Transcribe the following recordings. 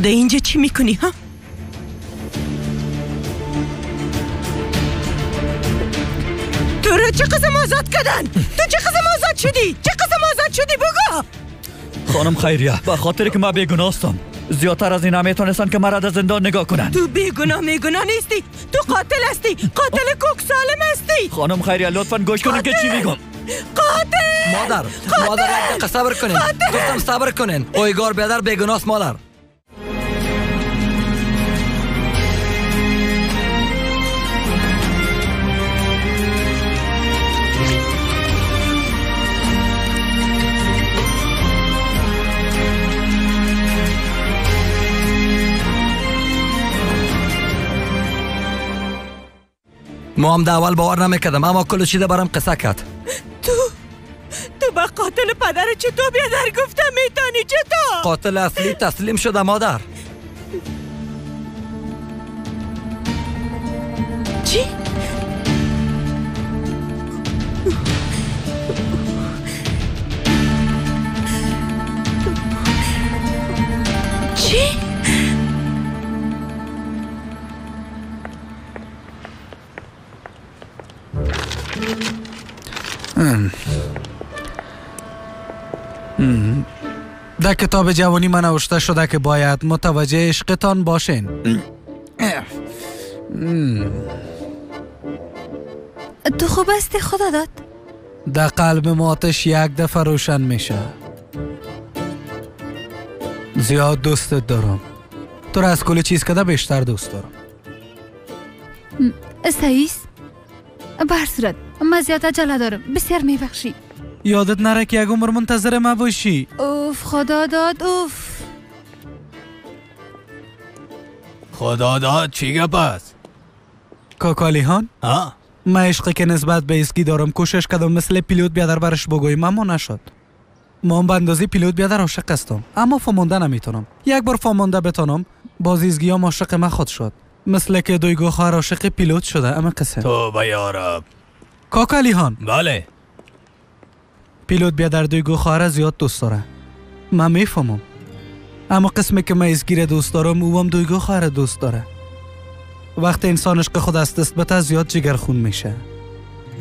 در اینجا چی میکنی ها؟ تو رو چه قسم آزاد کردن؟ تو چه قسم آزاد شدی؟ چه قسم آزاد شدی بگو؟ خانم خیریه به خاطر که من بیگناه هستم زیادتر از این نمیتونستن که مرا در زندان نگاه کنن. تو بیگناه نیستی. تو قاتل هستی. قاتل کوک سالم هستی. خانم خیریه لطفاً گوش کنید که چی میگم. قاتل مادر یک دقیقه صبر کنین. گفتم صبر کنین. اویگار بیادر بیگناه است مادر. ما هم در اول باور نمیکردم اما کل چیده برام قصه کرد. تو با قاتل پدر چطور بیادر گفتم میتونی چطور؟ قاتل اصلی تسلیم شده مادر. چی؟ چی؟ در کتاب جوانی من نوشته شده که باید متوجه عشقتان باشین. تو خوب هستی خدا داد؟ در قلب ما آتش یک دفعه روشن میشه. زیاد دوستت دارم. تو را از کل چیز کده بیشتر دوست دارم. سعیس بر صورت من زیاد عجله دارم. بسیار میبخشی. یادت نره که یک عمر منتظر ما باشی. اوف خدا داد اوف. خدا داد چی گپ است؟ کاکالیهان؟ ها؟ من عشقی که نسبت به اسکی دارم کوشش کردم مثل پیلوت بیادر برش بگویم اما نشد. من به اندازه پیلوت بیادر عاشق هستم اما فهمانده نمیتونم. یک بار فهمانده بتونم باز ایزگیام عاشق من خود شد. مثل که دویگو خواهر عاشق پیلوت شده. اما قصه توبه یارب. کاکالیهان بله پیلوت بیادر دویگو خواهر زیاد دوست داره. من میفهمم اما قسمی که من ایزگیر دوست دارم او هم دویگو خواهر دوست داره. وقتی انسانش که خود از دست بته زیاد جگرخون میشه.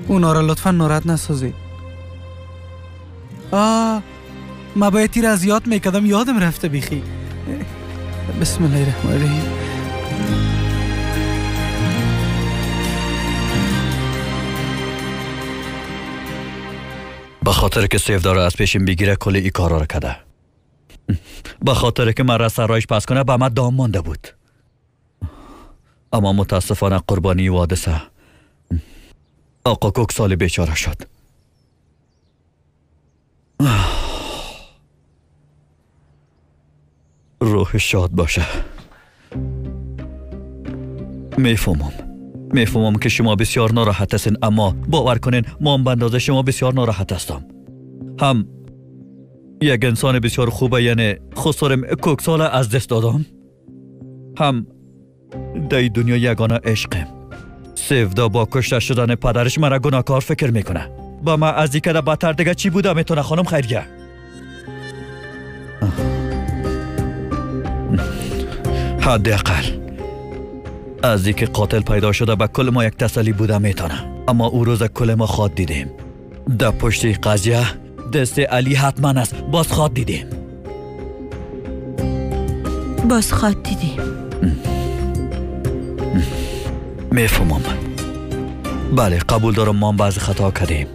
اونا را لطفا ناراحت نسازی. من باید تیر از یاد میکردم یادم رفته بیخی. بسم الله الرحمن الرحیم. به خاطر که سیف داره از پیشیم بگیره کل ای کارا رو کده. به خاطر که من را سرایش پس کنه به من دام مانده بود. اما متاسفانه قربانی حادثه آقا کوک سال بیچاره شد. روح شاد باشه. میفهمم که شما بسیار ناراحت هستین اما باور کنین من به اندازه شما بسیار ناراحت هستم. هم یک انسان بسیار خوبه یعنی خسارم کوک سال از دست دادم. هم در دنیا یگانه عشقم. سیفدا با کشته شدن پدرش مرا گناهکار فکر میکنه. با من از دیگه بدتر دیگه چی بوده میتونه خانم خیریه؟ حداقل از اینکه قاتل پیدا شده به کل ما یک تسلی بوده میتونه. اما او روز کل ما خواد دیدیم. در پشت قضیه دست علی حتما است. باز خواد دیدیم. میفهمم. بله قبول دارم ما بعضی خطا کردیم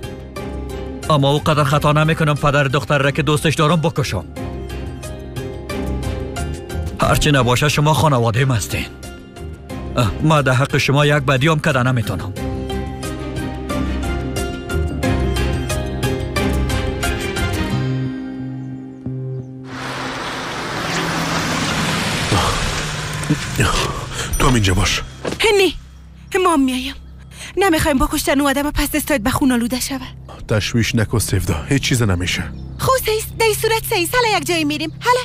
اما او قدر خطا نمیکنم پدر دختر را که دوستش دارم بکشم. هرچی نباشه شما خانواده ام هستین. ما در حق شما یک بدی هم کده نمیتونم. تو هم اینجا باش. هنی ما میایم. نمیخوایم با کشتن او آدم پس دستایت به خون آلوده شود. تشویش نکن سیفدا هیچ چیز نمیشه. خب سیس در این صورت سیس حالا یک جایی میریم. حالا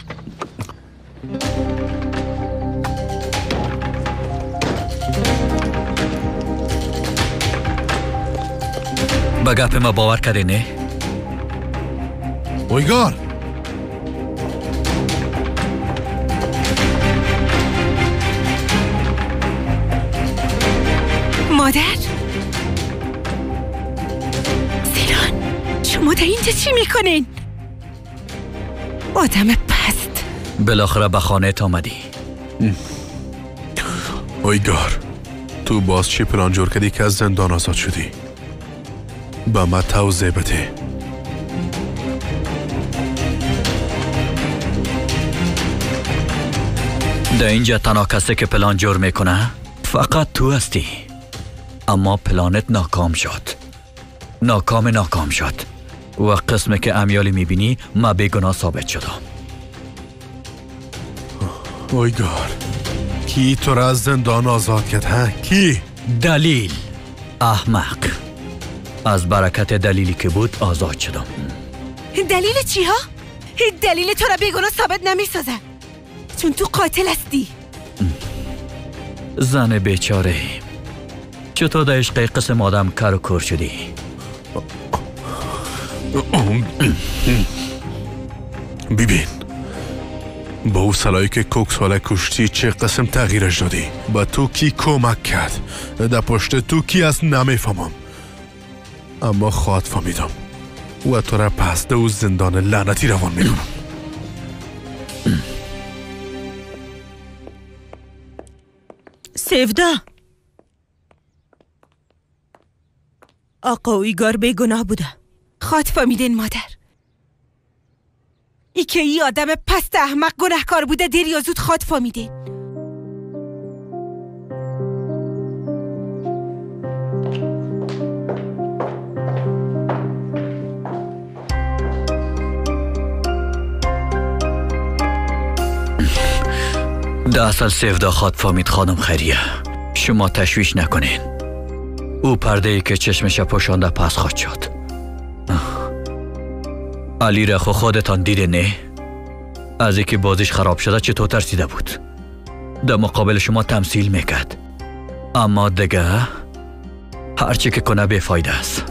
به گپ ما باور کردی نه؟ اویگار مادر؟ سیلان شما در اینجا چی میکنین؟ آدم پست. بالاخره به خانه آمدی. اویگار تو باز چی پلان جور کردی که از زندان آزاد شدی؟ با ما توضیح بده. در اینجا تنها کسی که پلان جور میکنه فقط تو هستی. اما پلانت ناکام شد. ناکام شد. و قسمی که امیالی میبینی ما بیگناه ثابت شدم. اویگار کی تو را از زندان آزاد کرد ها؟ کی؟ دلیل. احمق. از برکت دلیلی که بود آزاد شدم. دلیل چی ها؟ دلیل تو را بیگناه ثابت نمیسازه، چون تو قاتل هستی. زن بیچاره چطور در عشق قسم آدم کار و کور شدی؟ ببین با او سلایی که کوکساله کشتی چه قسم تغییرش دادی؟ با تو کی کمک کرد؟ در پشت تو کی است نمیفهمم، اما خواهد فهمیدم و تو را پس ده او زندان لعنتی روان میکنم. سیفدا آقا اویگار بیگناه بوده، خواهد فهمیدین مادر. ای که ای آدم پست احمق گناهکار بوده دیر یا زود خواهد فهمیدین. در اصل سیفدا خواهد فهمید خانم خیریه. شما تشویش نکنین. او پرده ای که چشمش پوشانده پس خواهد شد. علی را خودتان دیده نه؟ از اینکه بازیش خراب شده چطور ترسیده بود؟ در مقابل شما تمثیل میکرد، اما دیگه هرچی که کنه بیفایده است.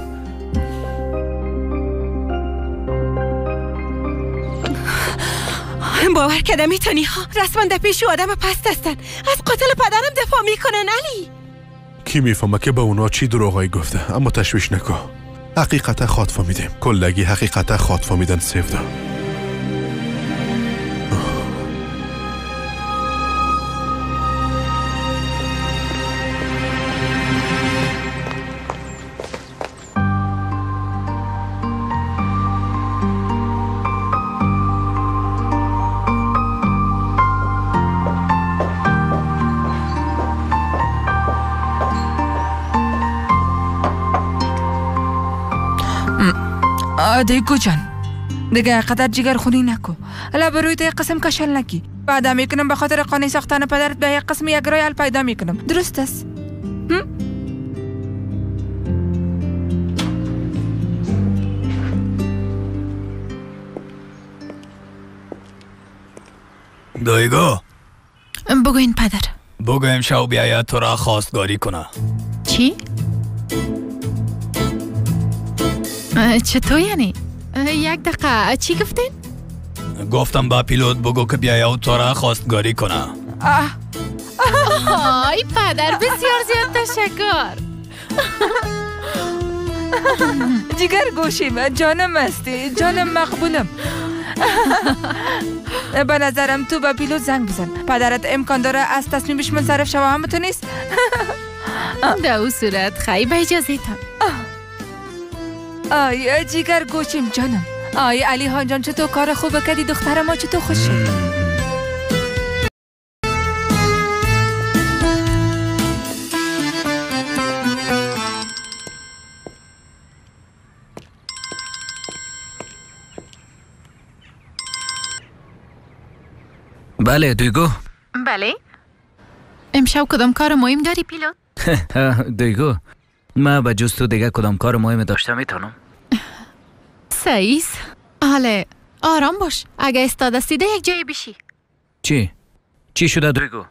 باور کردم میتونی ها. رسما در پیش آدم پست هستن، از قاتل پدرم دفاع میکنن. علی کی میفهمه که به اونا چی دروغایی گفته؟ اما تشویش نکن، حقیقتا خواهد فهمیدیم. کلگی حقیقتا خواهد فهمیدن سیفدا. دیگو جان دیگه قدر جگر خونی نکو. الا بروی تا یک قسم کشل نکی. بعدا میکنم به خاطر قانع ساختن پدرت به یک قسم یک رایل پیدا میکنم. درست است؟ دایگو بگوین پدر. بگو امشب بیاید تو را خواستگاری کنه. چی؟ چطور یعنی؟ یک دقیقه چی گفتین؟ گفتم با پیلوت بگو که بیاید تو را خواستگاری کنه. آی پدر بسیار زیاد تشکر. جگر گوشیم جانم هستی، جانم مقبولم. به نظرم تو به پیلوت زنگ بزن. پدرت امکان داره از تصمیمش منصرف شوه، هم تو نیست؟ در او صورت خیلی به اجازه تان. آی جگر گوشیم جانم. آی علی ها جان چطور کار خوبه کردی؟ دختر ما چطور خوش شد؟ بله دیگو. بله. امشب کدام کار مهم داری پیلوت؟ دیگو ما به جز تو دیگه کدام کار مهم داشته میتونم؟ سعیس حاله آرام باش. اگه استاد استیده یک جایی بشی. چی شده دیگو؟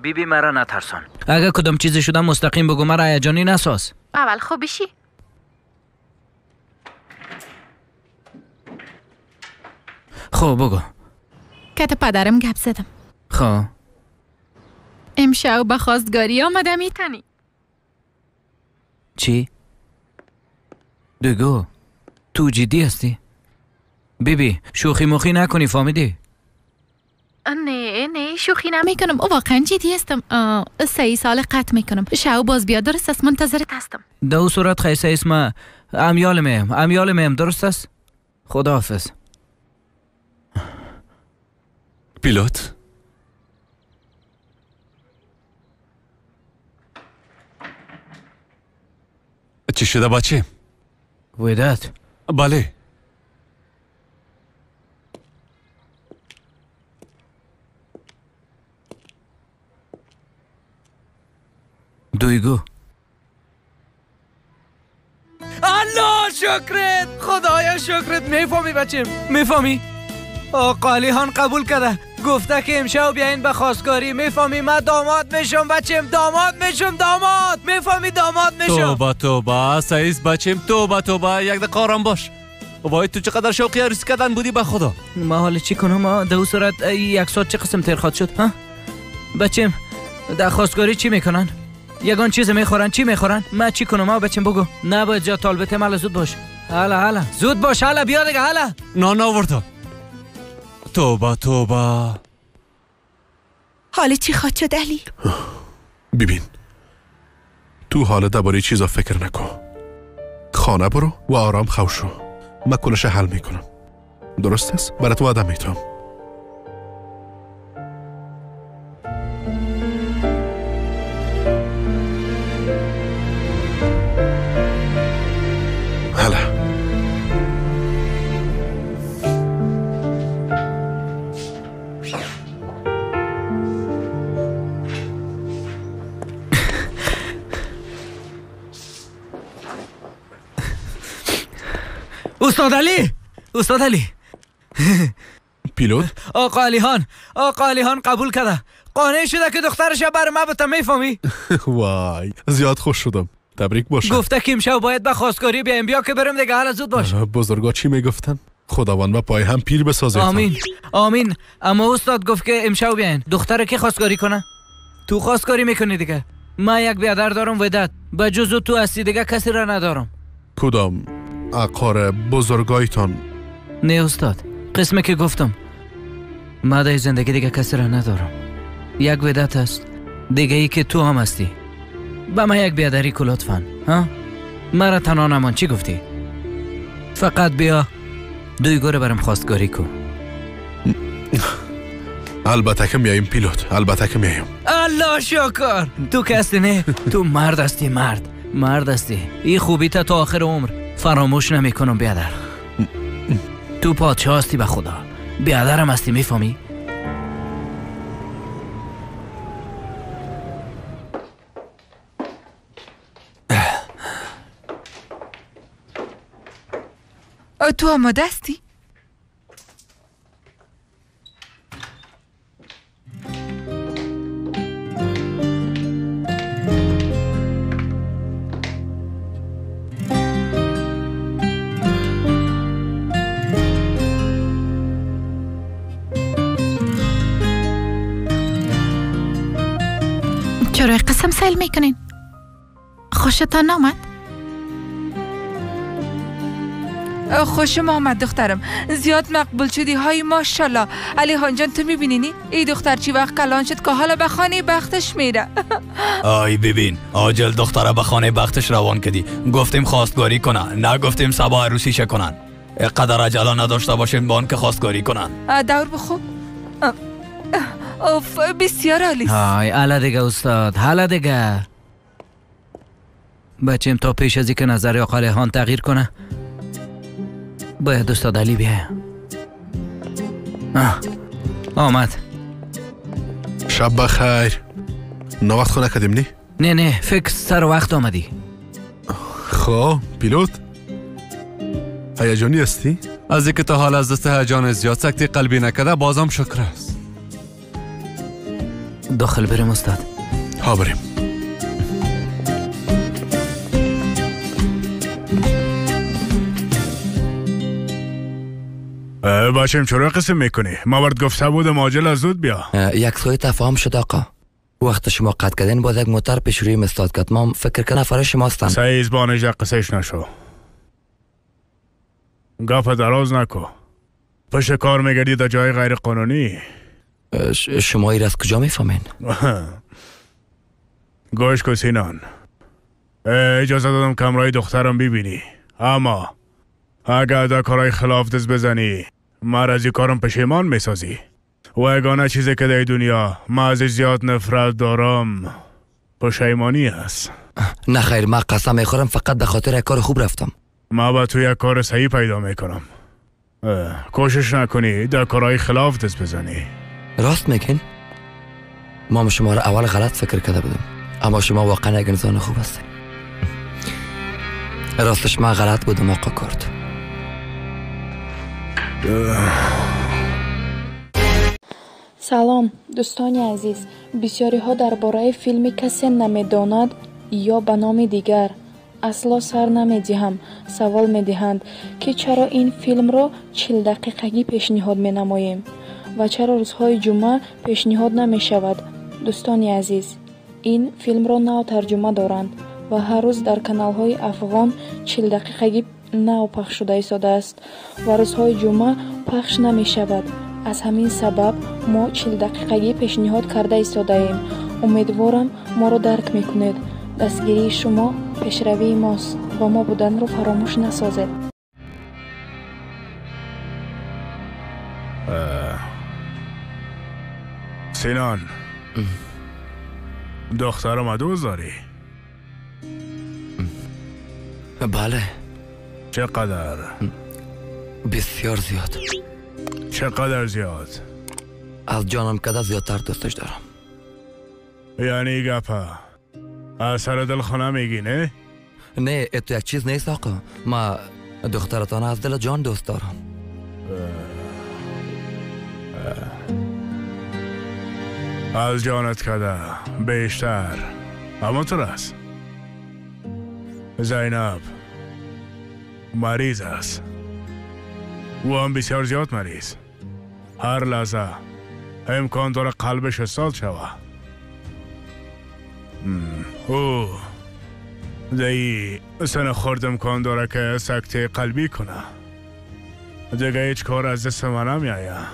بیبی مرا نترسان. اگه کدام چیزی شده مستقیم بگو، مرا هیجانی نساز. اول خوب بشی. خب بگو. کت پدرم گپ زدم. خب امشب به خواستگاری آمده میتونی. چی؟ دویگو تو جدی هستی؟ بیبی شوخی موخی نکنی فهمیدی؟ نه شوخی نمیکنم واقعا جدی هستم 3 سال قطع میکنم شو باز بیا درست است منتظرت هستم دو صورت خیسه اسم امیال میم درست است؟ خداحافظ پیلوت چی شده بچه؟ وداد بله دویگو الله شکرت خدایا شکرت میفهمی بچم میفهمی آقا علیحان قبول کرده گفته که امشب بیاین به خواستگاری میفهمی من داماد میشم بچم داماد میفهمی داماد میشم توبه سعیز بچم توبه یک دقیقه آرام باش وای تو چقدر شوقی عروسی کردن بودی به خدا ما حالا چی کنم دو صورت یک ساعت چه قسم تیر خواهد شد ها بچم در خواستگاری چی میکنن یگان چیز میخورن چی میخورن من چی کنم بچم بگو نباید جا طالبت مال زود باش حالا زود باش حالا بیا دیگه حالا نه ورده توبه حالا چی خواهد شد علی؟ ببین تو حالا درباره چیزا فکر نکن خانه برو و آرام خواب شو من کلش حل میکنم درست است؟ برای تو آدم میتونم حالا استاد علی پیلوت آقا علیحان قبول کرده قانع شده که دخترش بر ما بتا میفهمی وای زیاد خوش شدم تبریک باشه گفته که امشب باید به خواستگاری بیایم بیا که بریم دیگه حالا زود باش بزرگا چی میگفتن خداوند با پای هم پیر بسازه آمین اما استاد گفت که امشب بیاین دختر که خواستگاری کنه تو خواستگاری میکنی دیگه من یک بیادر دارم وداد به جز تو هستی دیگه کسی را ندارم کدام عقار بزرگایتان نه استاد قسمه که گفتم من در زندگی دیگه کسی را ندارم یک وداد هست دیگه ای که تو هم هستی با من یک بیادری کن لطفاً ها مرا تنها نمان چی گفتی فقط بیا دویگو رو برم خواستگاری کن البته که میاییم پیلوت البته که میاییم الله شکر تو که هستی نه تو مرد هستی مرد هستی این خوبی تا آخر عمر فراموش نمی کنم بیادر تو پادشاه هستی به خدا بیادرم هستی میفهمی تو آماده هستی؟ چرا قسم سیل میکنین؟ خوشتان نامد؟ خوشم آمد دخترم زیاد مقبول شدی های ماشالله علیحان جان تو میبینینی ای دختر چی وقت کلان شد که حالا به خانه بختش میره آی ببین آجل دختره به خانه بختش روان کردی گفتیم خواستگاری کنن نگفتیم صبح عروسیش کنن اقدر عجله نداشته باشیم بان که خواستگاری کنن دور بخو اوف بسیار عالی های حالا دیگه استاد حالا دیگه بچیم تا پیش از اینکه نظر آقا علیحان تغییر کنه باید استاد علی بیه آمد شب بخیر نوقت خونه کدیم نی؟ نه فکر سر وقت آمدی خب پیلوت هیجانی هستی؟ از اینکه تا حال از دست هیجان زیاد سکتی قلبی نکده بازم شکر است داخل بریم استاد ها بریم باشیم چرا قسم میکنی؟ ما برد گفته بودم عاجل زود بیا یک سوی تفاهم شد آقا وقت شما قطع کردین باید یک موتر پیش روی مستاد کرد. ما فکر کنم نفر شما هستن. سعیز بانجا قصهش نشو. گپ دراز نکو. پشت کار میگردی در جای غیر قانونی. شما ایر از کجا میفهمین؟ گوش کو سینان. اجازه دادم کمرای دخترم ببینی. اما اگر در کارهای خلاف دست بزنی من از این کارم پشیمان میسازی. و یگانه چیزی که در دنیا من ازش زیاد نفرت دارم پشیمانی است. نه خیر، من قسم میخورم فقط در خاطر یک کار خوب رفتم. من با تو یک کار صحیح پیدا میکنم. کوشش نکنی در کارهای خلاف دست بزنی. راست میگین؟ ما شما را اول غلط فکر کرده بودم، اما شما واقعا یک انسان خوب هستین. راستش من غلط بودم آقا کرد. салом дӯстони азиз, бисёриҳо дар бораи филми касе намедонад ё ба номи дигар асло сар намедиҳам савол медиҳанд ки чаро ин филмро 40 дақиқагӣ пешниҳод менамоем ва чаро рӯзҳои ҷумъа пешниҳод намешавад. дӯстони азиз, ин филмро нав тарҷума доранд ва ҳар рӯз дар каналҳои афғон 40 дақиқагӣ нав пахш шуда истодааст ва рӯзҳои ҷумъа пахш намешавад. аз ҳамин сабаб мо 40 дақиқагӣ пешниҳод карда истодаем. умедворам моро дарк мекунед. дастгирии шумо пешравии мост. бо мо буданро фаромӯш насозед. سینان دخترم دوست داری؟ بله. چقدر؟ بسیار زیاد. چقدر زیاد؟ از جانم کده زیادتر دوستش دارم. یعنی گپا از سر دل خونه میگی نه؟ نه اتو یک چیز نیست آقا. ما دخترتان از دل جان دوست دارم. از جانت کده بیشتر اما تو راست. زینب مریض است. او هم بسیار زیاد مریض. هر لحظه امکان داره قلبش استاد شوه. او دیگه سن خورد امکان داره که سکته قلبی کنه. دیگه هیچ کار از دست من نمیآید.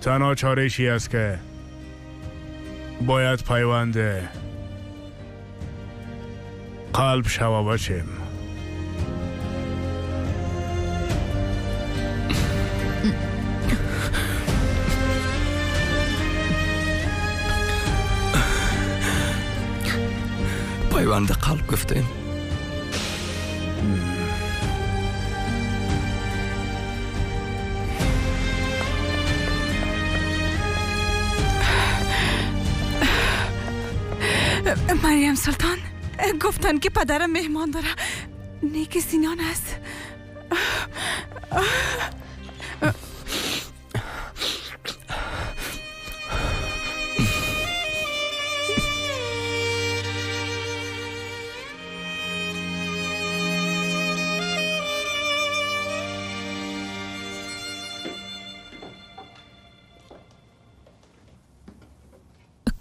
تنها چاره‌ای است که باید پیوند قلب شوه باشیم. پیوند قلب گفتیم. مریم سلطان گفتن که پدرم مهمان داره. نیک سینان است.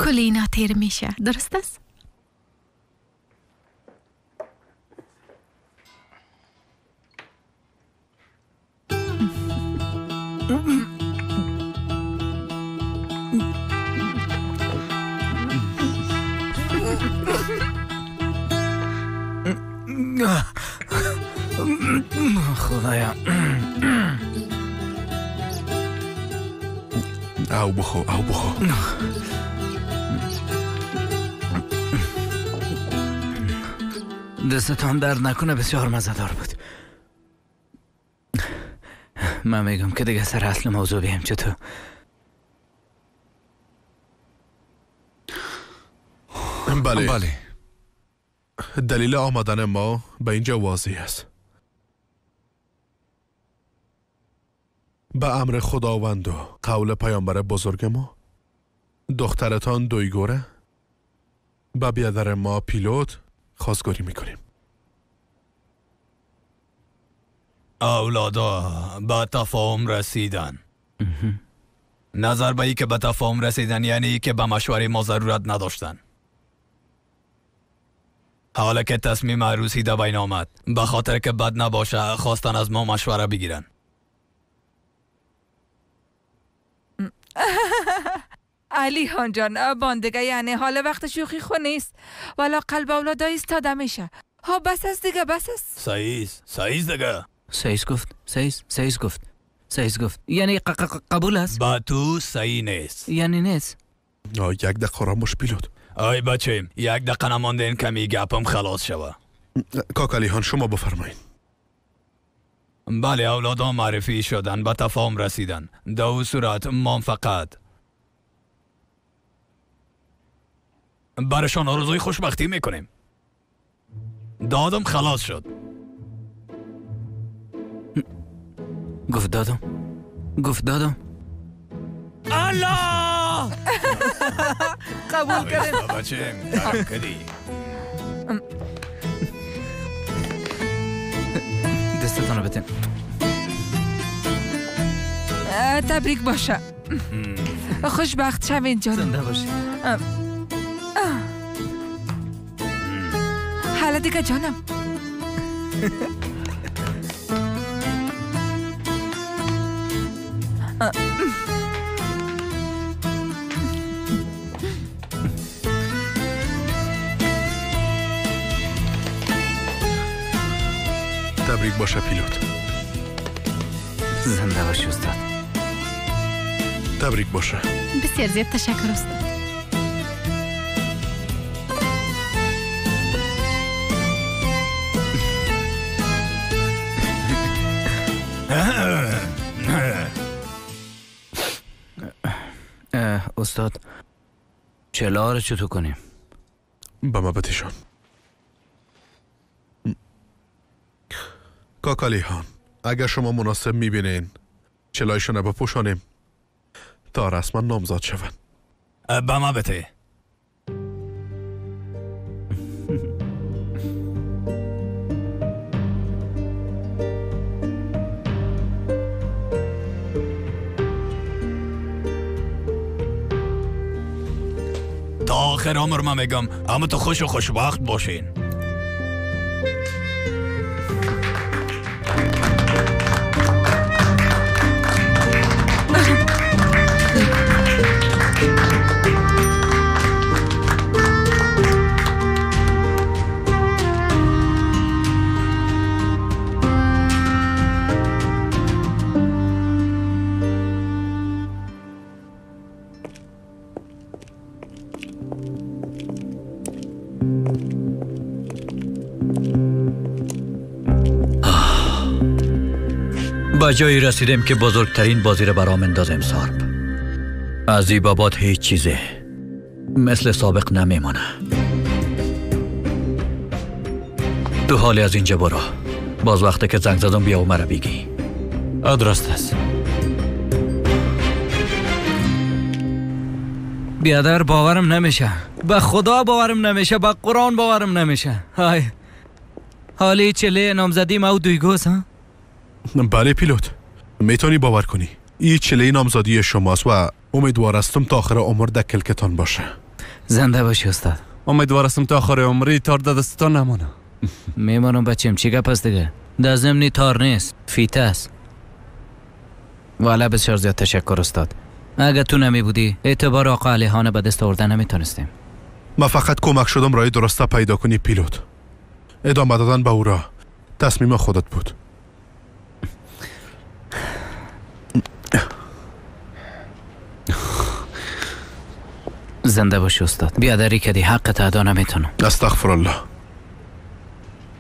کلینا تیر میشه، درست است؟ خدایا او بخو دستتان درد نکنه، بسیار مزه‌دار بود. من میگم که دیگه سر اصل موضوع بیم. چطور؟ بله. دلیل آمدن ما به اینجا واضح است. به امر خداوند و قول پیامبر بزرگ ما دخترتان دویگوره به بیادر ما پیلوت خواستگاری میکنیم. اولادا به تفاهم رسیدن. نظر به ای که به تفاهم رسیدن یعنی که به مشوره ما ضرورت نداشتن. حالا که تصمیم عروسی در بین آمد به خاطر که بد نباشه خواستن از ما مشوره بگیرن. علی خان جان باندگه یعنی حال وقت شوخی خو نیست والا قلب اولاد ایستاده میشه. ها بس است دیگه بس است. سعیز دیگه سعیز گفت یعنی قبول است؟ با تو صحیح نیست. یعنی نیست؟ یک دقیقه آرام باش پیلوت. آی بچیم یک دقیقه نمانده این کمی گپم خلاص شوه. کاک علی خان شما بفرمایید. بله اولادان معرفی شدن به تفاهم رسیدن. در او صورت ما فقط برشان آرزوی خوشبختی میکنیم. دادم خلاص شد. گفت دادم الله قبول کردیم بچیم درم کدی دستتانو بتیم. تبریک باشه. خوشبخت شوین جانم. زنده باشی. حالا دیگه جانم. تبریک باشه پیلوت. زنده باشی استاد. تبریک باشه. بسیار زیاد تشکر استاد. استاد چلا رو چطور کنیم؟ به ما بتیشان. کاک علی خان اگر شما مناسب میبینین چلایشون بپوشانیم تا رسما نامزاد شون. به ما بته. تا آخر عمر من میگم اما تو خوش و خوشبخت باشین. به جایی رسیدیم که بزرگترین بازی را برام اندازیم سارب. از این بابات هیچ چیزه مثل سابق نمیمانه. تو حالی از اینجا برو. باز وقتی که زنگ زدم بیا و مرا بگی. درست است. بیادر باورم نمیشه. به خدا باورم نمیشه. به قرآن باورم نمیشه. های حالی چله نامزدی ما و دویگوز ها؟ بله پیلوت میتونی باور کنی این چله نامزدی شماست و امیدوارستم تا آخر عمر در کلکتان باشه. زنده باشی استاد. امیدوارستم تا آخر عمری تار در دستتان نمانه. میمانم بچیم چی گپ است دیگه؟ در ضمنی تار نیست فیته است. والا بسیار زیاد تشکر استاد. اگه تو نمی بودی اعتبار آقا علی خان به دست آوردن نمیتونستیم. ما فقط کمک شدم راه درسته پیدا کنی پیلوت. ادامه دادن به او را تصمیم خودت بود. زنده باشی استاد. بیادری کدی حق ادا نمیتونم. استغفر الله.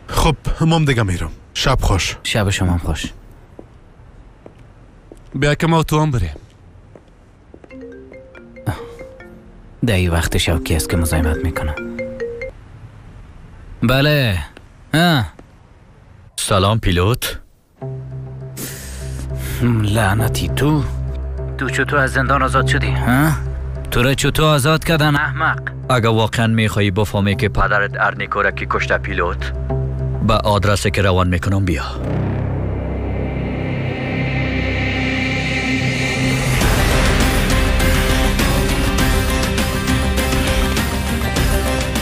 خب مام دیگه میرم. شب خوش. شب شما خوش. بیا که ما تو هم بریم. در این وقت شوکی است که مزاحمت میکنه. بله. سلام پیلوت. لعنتی تو چطور از زندان آزاد شدی؟ تو را چطور آزاد کردن احمق؟ اگه واقعا میخوایی بفهمی که پدرت ارنیکورکی کشته پیلوت به آدرسی که روان میکنم بیا.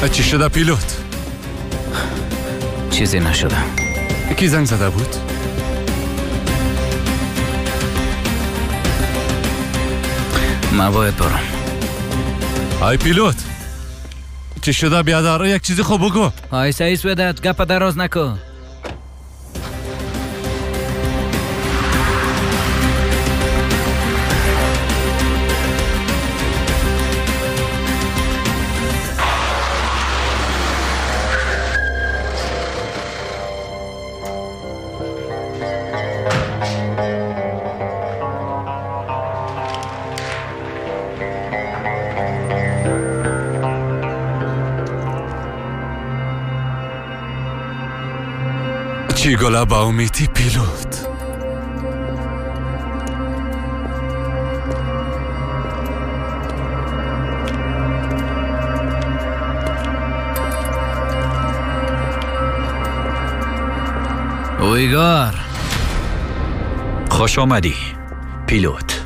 چی شده پیلوت؟ چیزی نشده. کی زنگ زده بود؟ من باید برم. ای پیلوت چی شده بیادر؟ یک چیزی خوب بگو. ای سعیس ودت گپ دراز نکن. چی گله با امیتی پیلوت؟ اویگار خوش آمدی پیلوت.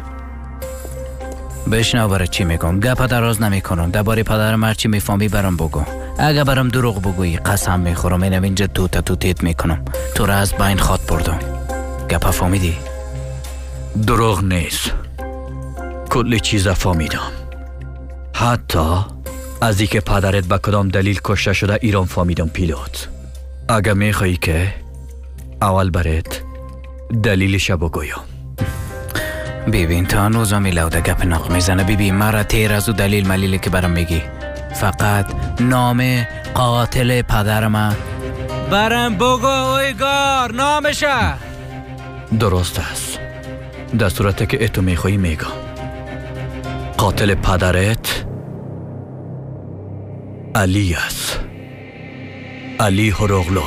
بشنو برای چی میگم. گپ دراز نمیکنم. درباره پدرم هر چی میفهمی برام بگو. اگه برام دروغ بگویی قسم میخورم اینم اینجا توتیت میکنم. تو را از بین خواد بردم. گپ فهمیدی؟ دروغ نیست. کل چیز فهمیدم. حتی از اینکه پدرت به کدام دلیل کشته شده ایران فهمیدم پیلوت. اگه میخوایی که اول برات دلیلش بگویم. ببین تا هنوز میلوده گپ نق میزنه. ببین مرا تیر از او دلیل ملیلی که برام میگی. فقط نام قاتل پدرم برام بگو اویگار نامشه. درست است. در صورت که اتو میخوایی میگم. قاتل پدرت علی است. علی هروغلو.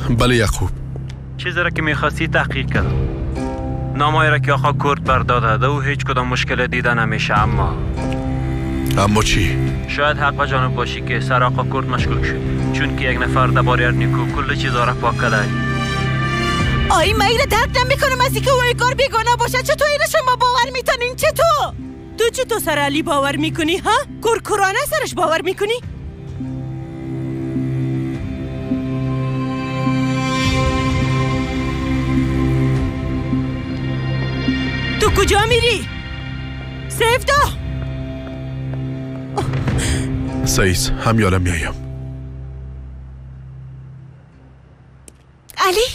بله یعقوب. چیزی را که میخواستی تحقیق کردم. نامایی را که آقا کرد برداده و هیچ کدام مشکل دیده نمیشه. اما چی؟ شاید حق با جانب باشی که سر آقا کرد مشکوک شد، چون که یک نفر درباره ارنیکو کل چیزا را پاک کرده. آی من اینو درک نمیکنم از اینکه اویگار بیگناه باشه. چطور اینو شما باور میتونین؟ چطور سر علی باور میکنی ها؟ کرکرانه سرش باور میکنی؟ تو کجا میری؟ سیفتا سعیس همیالم میایم. علی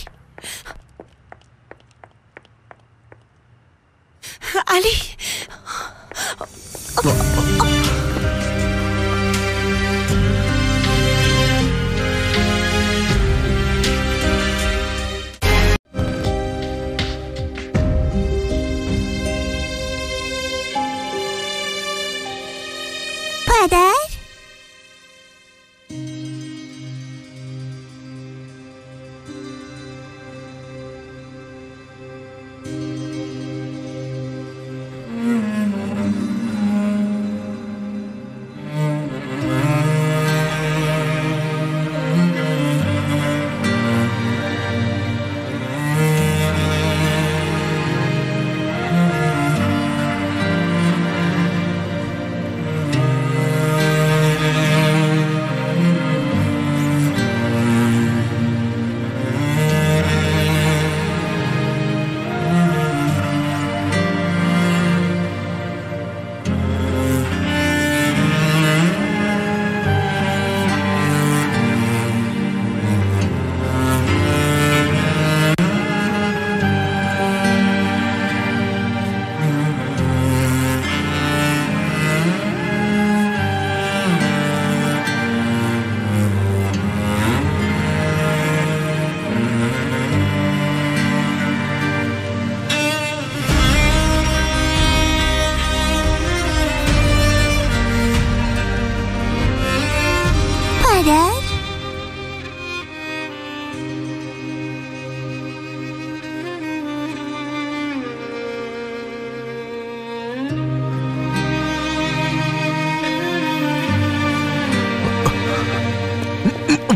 پدر؟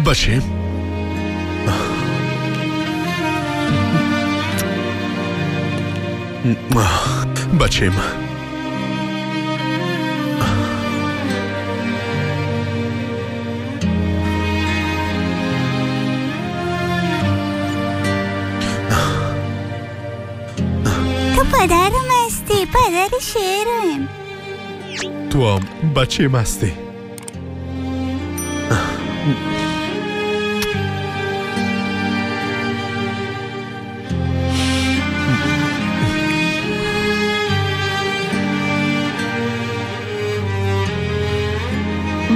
بچیم بچیم تو پدرم هستی، پدر شعرم. تو هم بچیم هستی.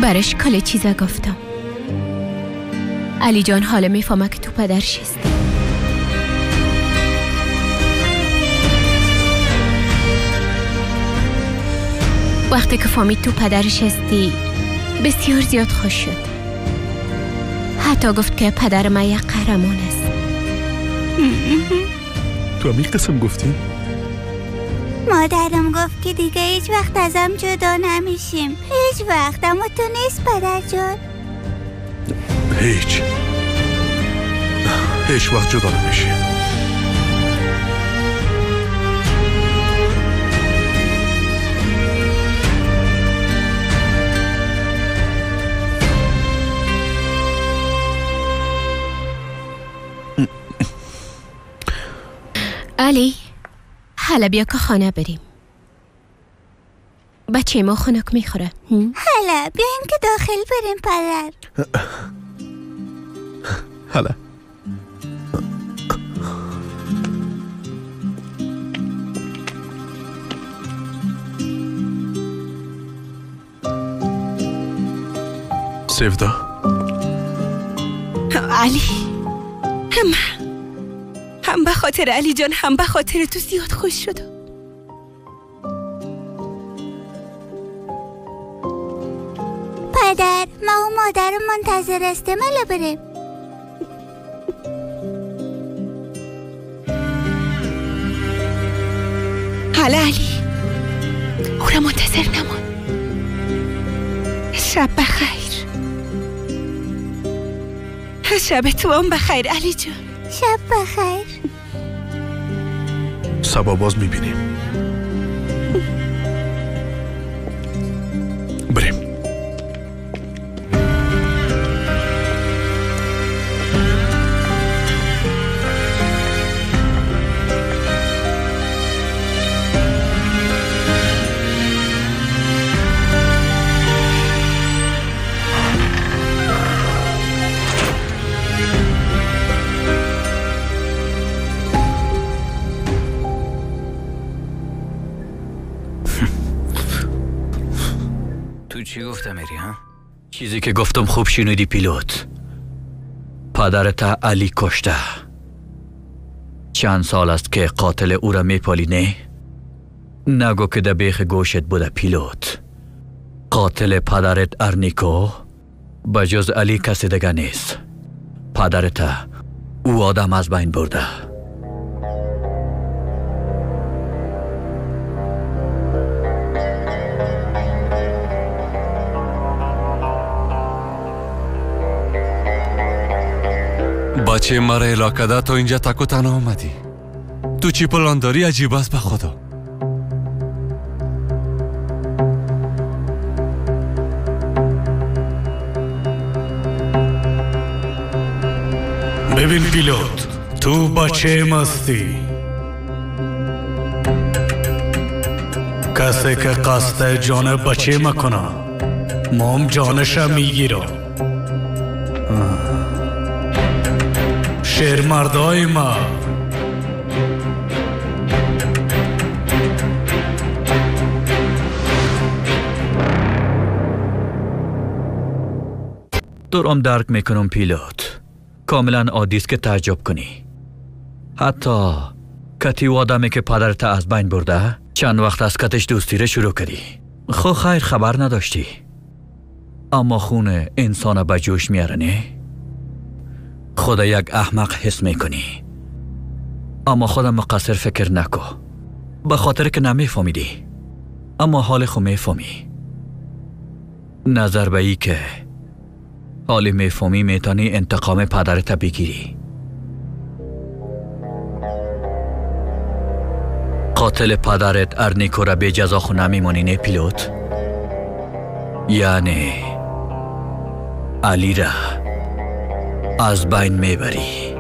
برش کل چیزا گفتم. علی جان حالا میفهمه که تو پدرش هستی. وقتی که فهمید تو پدرش هستی بسیار زیاد خوش شد. حتی گفت که پدر من یک قهرمان است. تو همین قسم گفتی؟ مادرم گفت که دیگه هیچ وقت ازم جدا نمیشیم. هیچ وقت. اما تو نیست پدر جان. هیچ وقت جدا نمیشیم. علی حالا بیا که خانه بریم. بچه ما خنک میخوره. حالا بیاین که داخل بریم پدر. حالا سیفدا علی هم به خاطر علی جان هم به خاطر تو زیاد خوش شدم. پدر ما و مادرم منتظر هستیم. حالا بریم. حالا علی او را منتظر نمان. شب بخیر. شب تو هم بخیر علی جان. شب بخیر. صبح باز میبینیم. بریم. چی گفتم میری ها؟ چیزی که گفتم خوب شنیدی پیلوت. پدرت علی کشته. چند سال است که قاتل او را میپالی نه؟ نگو که در بیخ گوشت بوده پیلوت. قاتل پدرت ارنیکو بجز علی کسی دیگه نیست. پدرت او آدم از بین برده. بچه مرا علاقه ده تو اینجا تک و تنها آمدی. تو چی پلان داری عجیب است به خدا. ببین پیلوت تو بچه مستی. کسی که قصد جان بچه مکنه مام جانش میگیرم. شیر مردای ما دورم درک میکنم پیلوت. کاملا عادی است که تعجب کنی. حتی کتی و آدمی که پدرت از بین برده چند وقت از کتش دوستی را شروع کردی. خو خیر خبر نداشتی. اما خون انسان به جوش میاره نه؟ خدا یک احمق حس میکنی. اما خودم مقصر فکر نکو. به خاطر که نمیفهمیدی. اما حال خو میفهمی. نظر به ای که حالی میفهمی میتونی انتقام پدرت بگیری. قاتل پدرت ارنیکو را به جزا خو نمیمانی نه پیلوت؟ یعنی علی را از بین میبری.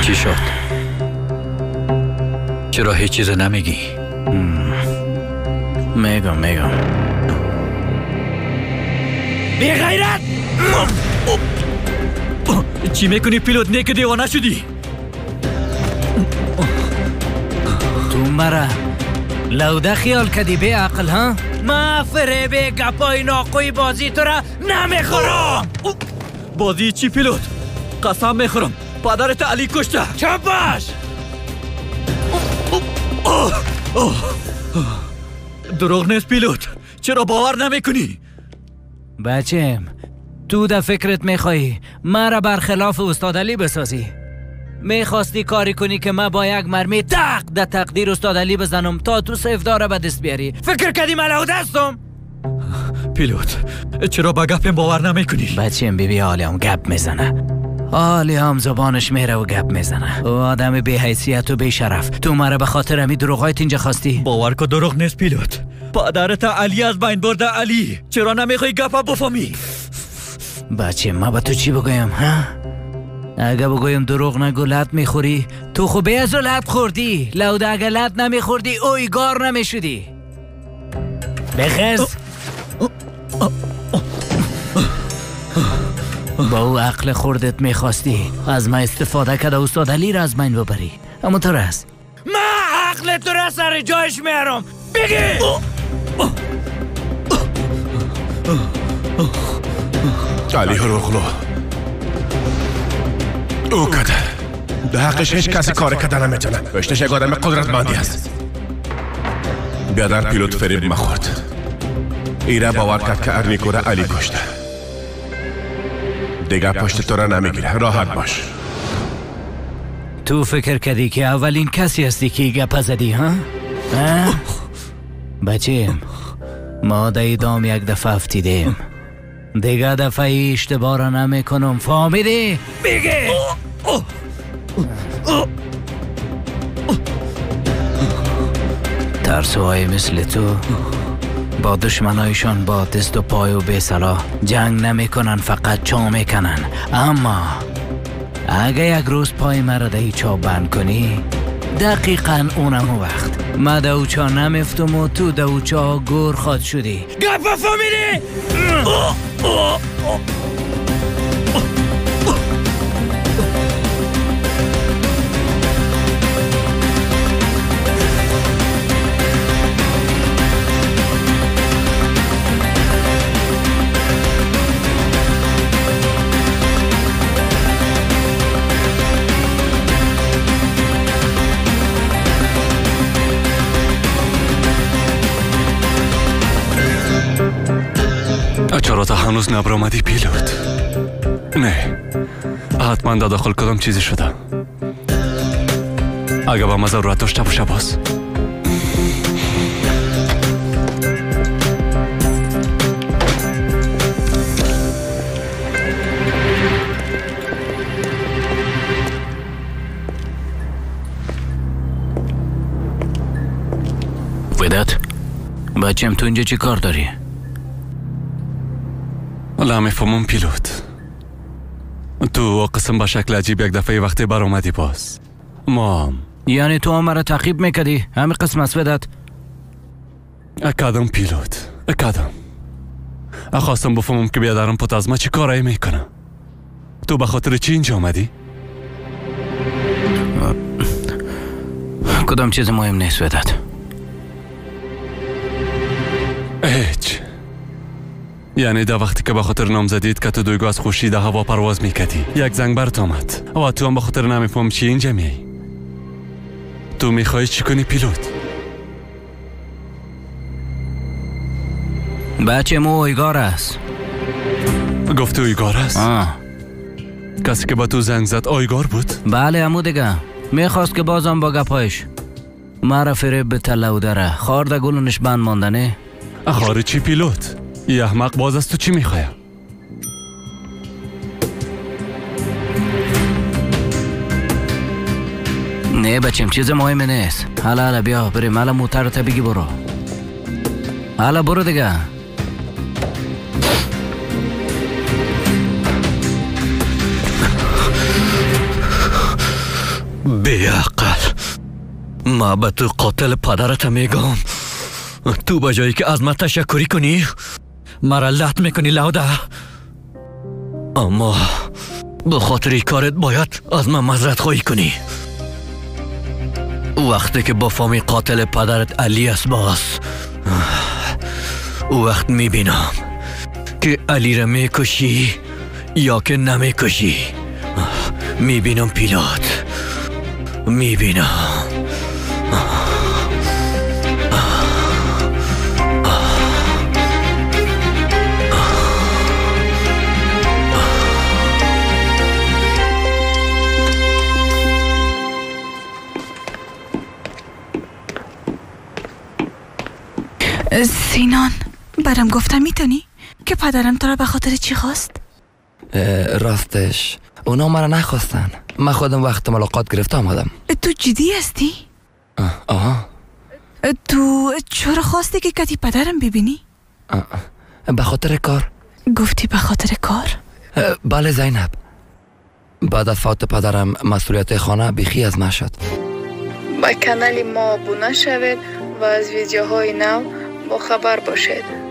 چی شد؟ چرا هیچ چیز نمیگی؟ میگم بی غیرت! چی میکنی پیلوت؟ نیک دیوانه شدی؟ تو مرا لوده خیال کدی به عقل ها؟ ما فریب گپای ناقوی بازی تو را نمیخورم. بازی چی پیلوت؟ قسم میخورم پدرت علی کشته. چپ باش. دروغ نیست پیلوت، چرا باور نمیکنی؟ بچم تو در فکرت میخوایی مرا برخلاف استاد علی بسازی؟ میخواستی کاری کنی که من با یک مرمی تق در تقدیر استاد علی بزنم تا تو سیفدار به دست بیاری؟ فکر کردی من لو دستم؟ پیلوت چرا با گپم باور نمیکنی؟ بچم بیبی حالی هم گپ میزنه، حالی هم زبانش میره و گپ میزنه. او آدم بی حیثیت و بی شرف. تو مرا به خاطر امی دروغایت اینجا خواستی؟ باور که دروغ نیست پیلوت، پدرت علی از بین برده. علی چرا نمیخوای گپا بفهمی؟ بچه ما با تو چی بگویم ها؟ اگه بگویم دروغ نگو لط میخوری، تو خوبه از لط خوردی. لوده اگه لط نمیخوردی اویگار نمیشدی. بخز با او عقل خوردت میخواستی از ما استفاده کرده استاد علی را از من ببری، اما تو راست ما عقل تو را سر جایش میارم. بگی علی هروغلو او کده به حقش هیچ کسی کار کده نمیتونه. پشتش یک آدم قدرتمندی است. بیادر پیلوت فریب مخورد. ایره باور کرد که ارنیکو را علی کشته. دیگه پشت تو را نمیگیره، راحت باش. تو فکر کردی که اولین کسی هستی که گپ زدی ها؟ بچیم ما در ایدام یک دفعه افتیدیم، دیگه دفعه اشتباه را نمی کنم، فهمیدی؟ بگه ترسوهای مثل تو با دشمنایشان با دست و پای و به صلاح جنگ نمی کنن، فقط چا می کنن. اما اگه یک روز پای مرا دهی چا بند کنی، دقیقا اونم وقت ما دو چا نمیفتم و تو دو چا گور خود شدی. گفت فهمیدی؟ چرا تا هنوز نبرامدی پیلوت؟ نه حتما در داخل کدام چیزی شده. اگه با ما ضرورت داشته باشه باز. ودت بچم تو اینجا چی کار داری؟ نمیفهمم پیلوت. تو قسم به شکل عجیب یک دفعه وقتی بر اومدی باز. ما یعنی تو مرا تعقیب میکردی؟ همین قسم است ودت؟ اکادم پیلوت اکادم. خواستم بفهمم که بیادرم پت از ما چی کارایی میکنه. تو به خاطر چی اینجا آمدی؟ کدام چیز مهم نیست ودت. هیچ. یعنی در وقتی که به خاطر نامزدیت که تو دویگاه از خوشی در هوا پرواز میکردی یک زنگ برت آمد و تو هم به خاطر نمیفهم چی اینجا میایی. تو میخوایی چی کنی پیلوت؟ بچه مو اویگار است. گفته اویگار است؟ کسی که با تو زنگ زد اویگار بود؟ بله امو دیگه. میخواست که بازم با گپایش مرا فریب به تلو داره. خارده گلونش بند ماندنه. خاره چی پیلوت؟ یه احمق باز از تو چی میخواه؟ نه بچم چیز مهمه نیست. حالا بیا بریم. حالا موتر رو بگی برو. حالا برو دیگه. بیعقل، ما به تو قاتل پدرت میگم. تو به جایی که از من تشکری کنی مرا لط میکنی لوده. اما به خاطر کارت باید از من معذرت خواهی کنی. وقتی که با فامی قاتل پدرت علی است باز وقت میبینم که علی را میکشی یا که نمیکشی. میبینم پیلوت، میبینم. سینان برام گفتم میتونی که پدرم تو را به خاطر چی خواست؟ راستش اونا مرا نخواستن. من خودم وقت ملاقات گرفت آمدم. تو جدی هستی؟ آها. تو چرا خواستی که کتی پدرم ببینی؟ به خاطر کار. گفتی به خاطر کار؟ بله زینب، بعد از فوت پدرم مسئولیت خانه بیخی از من شد. با کانال ما ابونه شوید و از ویدیوهای نو با خبر باشید.